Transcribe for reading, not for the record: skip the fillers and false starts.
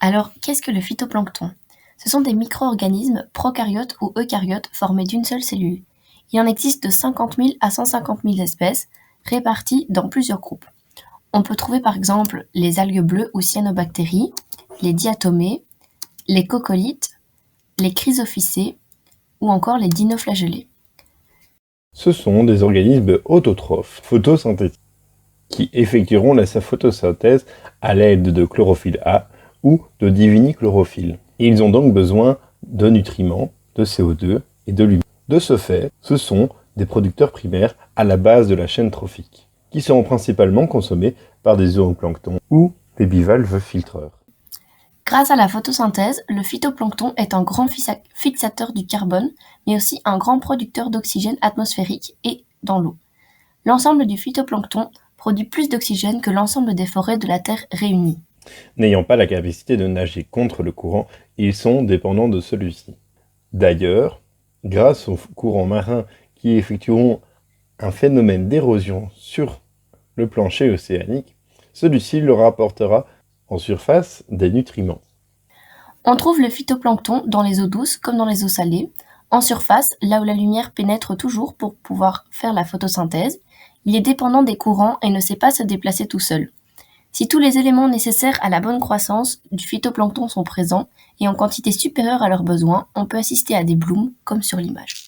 Alors, qu'est-ce que le phytoplancton? Ce sont des micro-organismes prokaryotes ou eucaryotes formés d'une seule cellule. Il en existe de 50 000 à 150 000 espèces, réparties dans plusieurs groupes. On peut trouver par exemple les algues bleues ou cyanobactéries, les diatomées, les coccolithes, les chrysophycées ou encore les dinoflagellés. Ce sont des organismes autotrophes, photosynthétiques, qui effectueront la photosynthèse à l'aide de chlorophylle A ou de divinychlorophylle. Ils ont donc besoin de nutriments, de CO2 et de lumière. De ce fait, ce sont des producteurs primaires à la base de la chaîne trophique, qui seront principalement consommés par des zooplanctons ou des bivalves filtreurs. Grâce à la photosynthèse, le phytoplancton est un grand fixateur du carbone, mais aussi un grand producteur d'oxygène atmosphérique et dans l'eau. L'ensemble du phytoplancton produit plus d'oxygène que l'ensemble des forêts de la Terre réunies. N'ayant pas la capacité de nager contre le courant, ils sont dépendants de celui-ci. D'ailleurs, grâce aux courants marins qui effectueront un phénomène d'érosion sur le plancher océanique, celui-ci leur apportera en surface des nutriments. On trouve le phytoplancton dans les eaux douces comme dans les eaux salées. En surface, là où la lumière pénètre toujours pour pouvoir faire la photosynthèse, il est dépendant des courants et ne sait pas se déplacer tout seul. Si tous les éléments nécessaires à la bonne croissance du phytoplancton sont présents et en quantité supérieure à leurs besoins, on peut assister à des blooms comme sur l'image.